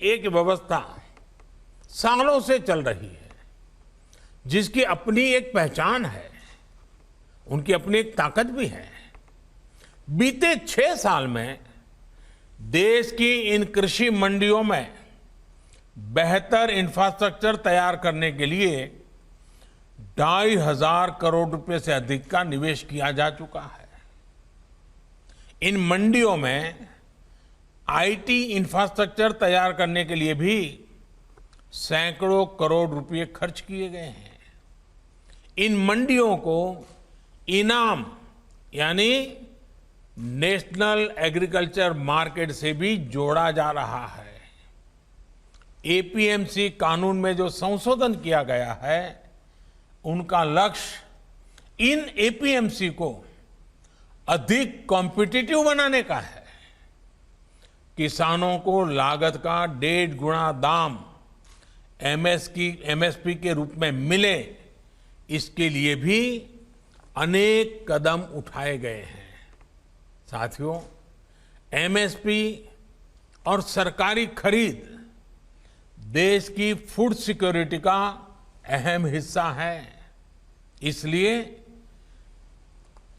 एक व्यवस्था सालों से चल रही है, जिसकी अपनी एक पहचान है, उनकी अपनी एक ताकत भी है। बीते 6 साल में देश की इन कृषि मंडियों में बेहतर इंफ्रास्ट्रक्चर तैयार करने के लिए 2,500 करोड़ रुपए से अधिक का निवेश किया जा चुका है। इन मंडियों में आईटी इंफ्रास्ट्रक्चर तैयार करने के लिए भी सैकड़ों करोड़ रुपए खर्च किए गए हैं। इन मंडियों को इनाम यानी नेशनल एग्रीकल्चर मार्केट से भी जोड़ा जा रहा है। एपीएमसी कानून में जो संशोधन किया गया है, उनका लक्ष्य इन एपीएमसी को अधिक कॉम्पिटिटिव बनाने का है। किसानों को लागत का 1.5 गुना दाम एमएसपी के रूप में मिले, इसके लिए भी अनेक कदम उठाए गए हैं। साथियों, एमएसपी और सरकारी खरीद देश की फूड सिक्योरिटी का अहम हिस्सा है। इसलिए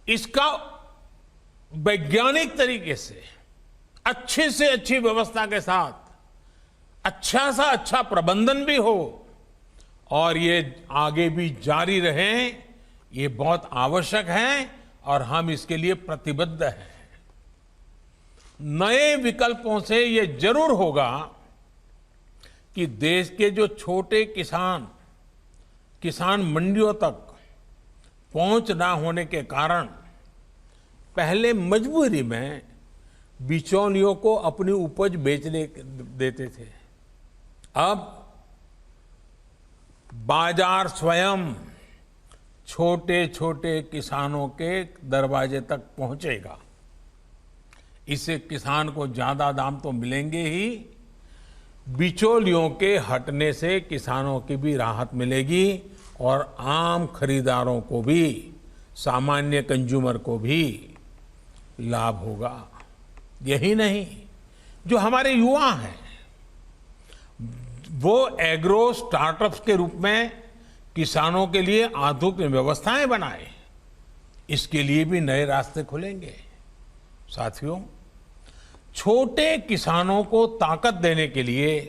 इसका वैज्ञानिक तरीके से अच्छी व्यवस्था के साथ अच्छा प्रबंधन भी हो और ये आगे भी जारी रहे, ये बहुत आवश्यक है और हम इसके लिए प्रतिबद्ध हैं। नए विकल्पों से ये जरूर होगा कि देश के जो छोटे किसान मंडियों तक पहुंच ना होने के कारण पहले मजबूरी में बिचौलियों को अपनी उपज बेचने देते थे। अब बाजार स्वयं छोटे किसानों के दरवाजे तक पहुंचेगा। इससे किसान को ज्यादा दाम तो मिलेंगे ही, बिचौलियों के हटने से किसानों की भी राहत मिलेगी और आम खरीदारों को भी, सामान्य कंज्यूमर को भी लाभ होगा। यही नहीं, जो हमारे युवा हैं वो एग्रो स्टार्टअप्स के रूप में किसानों के लिए आधुनिक व्यवस्थाएं बनाए, इसके लिए भी नए रास्ते खुलेंगे। साथियों, छोटे किसानों को ताकत देने के लिए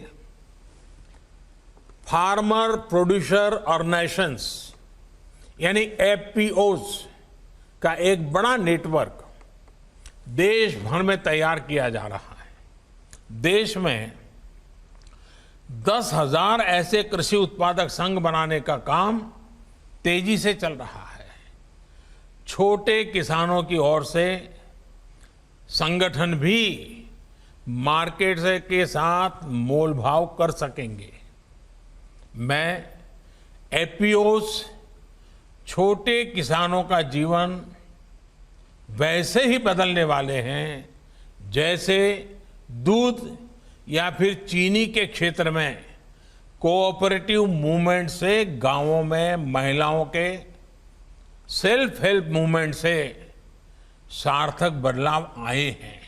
फार्मर प्रोड्यूसर ऑर्गेनाइजेशंस यानी एफपीओज का एक बड़ा नेटवर्क देश भर में तैयार किया जा रहा है। देश में 10,000 ऐसे कृषि उत्पादक संघ बनाने का काम तेजी से चल रहा है। छोटे किसानों की ओर से संगठन भी मार्केट से के साथ मोल भाव कर सकेंगे। मैं एफपीओज छोटे किसानों का जीवन वैसे ही बदलने वाले हैं जैसे दूध या फिर चीनी के क्षेत्र में कोऑपरेटिव मूवमेंट से गांवों में महिलाओं के सेल्फ हेल्प मूवमेंट से सार्थक बदलाव आए हैं।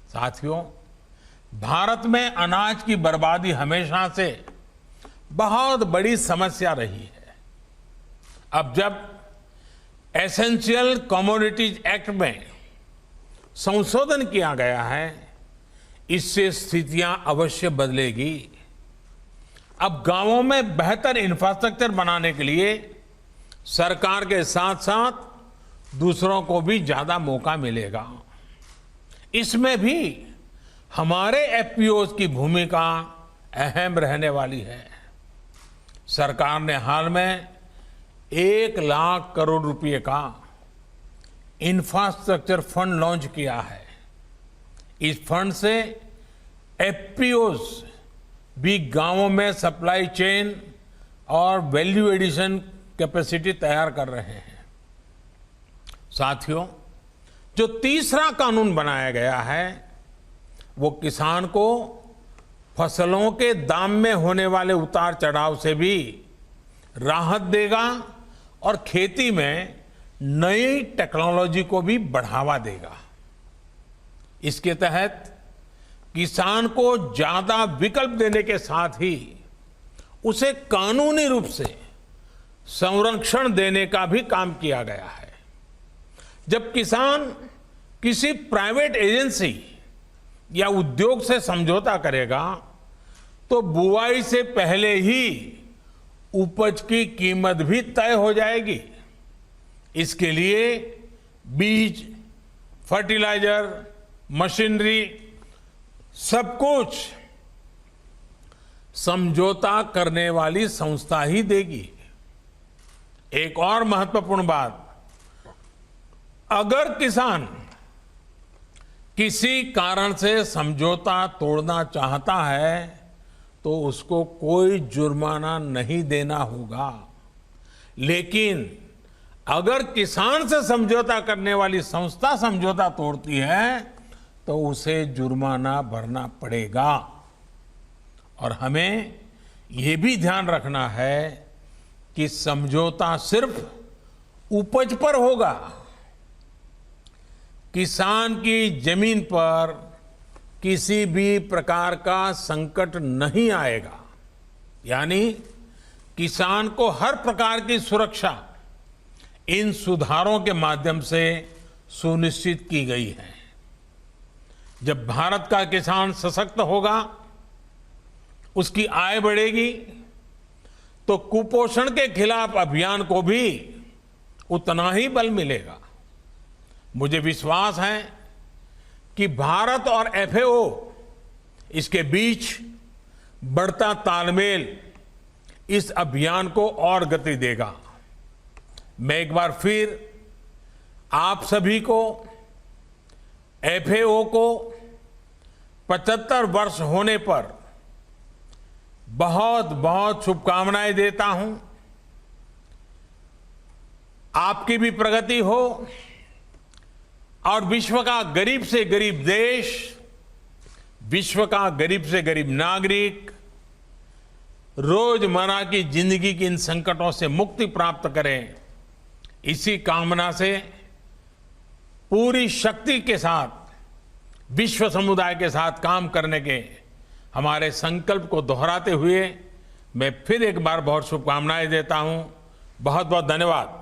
साथियों, भारत में अनाज की बर्बादी हमेशा से बहुत बड़ी समस्या रही है। अब जब एसेंशियल कमोडिटीज एक्ट में संशोधन किया गया है, इससे स्थितियां अवश्य बदलेगी। अब गांवों में बेहतर इंफ्रास्ट्रक्चर बनाने के लिए सरकार के साथ साथ दूसरों को भी ज्यादा मौका मिलेगा। इसमें भी हमारे एफपीओज की भूमिका अहम रहने वाली है। सरकार ने हाल में 1 लाख करोड़ रुपए का इंफ्रास्ट्रक्चर फंड लॉन्च किया है। इस फंड से एफपीओज भी गांवों में सप्लाई चेन और वैल्यू एडिशन कैपेसिटी तैयार कर रहे हैं। साथियों, जो तीसरा कानून बनाया गया है वो किसान को फसलों के दाम में होने वाले उतार चढ़ाव से भी राहत देगा और खेती में नई टेक्नोलॉजी को भी बढ़ावा देगा। इसके तहत किसान को ज्यादा विकल्प देने के साथ ही उसे कानूनी रूप से संरक्षण देने का भी काम किया गया है। जब किसान किसी प्राइवेट एजेंसी या उद्योग से समझौता करेगा तो बुआई से पहले ही उपज की कीमत भी तय हो जाएगी। इसके लिए बीज, फर्टिलाइजर, मशीनरी सब कुछ समझौता करने वाली संस्था ही देगी। एक और महत्वपूर्ण बात, अगर किसान किसी कारण से समझौता तोड़ना चाहता है तो उसको कोई जुर्माना नहीं देना होगा, लेकिन अगर किसान से समझौता करने वाली संस्था समझौता तोड़ती है तो उसे जुर्माना भरना पड़ेगा। और हमें यह भी ध्यान रखना है कि समझौता सिर्फ उपज पर होगा, किसान की जमीन पर किसी भी प्रकार का संकट नहीं आएगा। यानी किसान को हर प्रकार की सुरक्षा इन सुधारों के माध्यम से सुनिश्चित की गई है। जब भारत का किसान सशक्त होगा, उसकी आय बढ़ेगी, तो कुपोषण के खिलाफ अभियान को भी उतना ही बल मिलेगा। मुझे विश्वास है कि भारत और एफएओ इसके बीच बढ़ता तालमेल इस अभियान को और गति देगा। मैं एक बार फिर आप सभी को, एफएओ को 75 वर्ष होने पर बहुत बहुत शुभकामनाएं देता हूं। आपकी भी प्रगति हो और विश्व का गरीब से गरीब देश, विश्व का गरीब से गरीब नागरिक रोजमर्रा की जिंदगी की इन संकटों से मुक्ति प्राप्त करें। इसी कामना से पूरी शक्ति के साथ विश्व समुदाय के साथ काम करने के हमारे संकल्प को दोहराते हुए मैं फिर एक बार बहुत शुभकामनाएं देता हूं। बहुत बहुत धन्यवाद।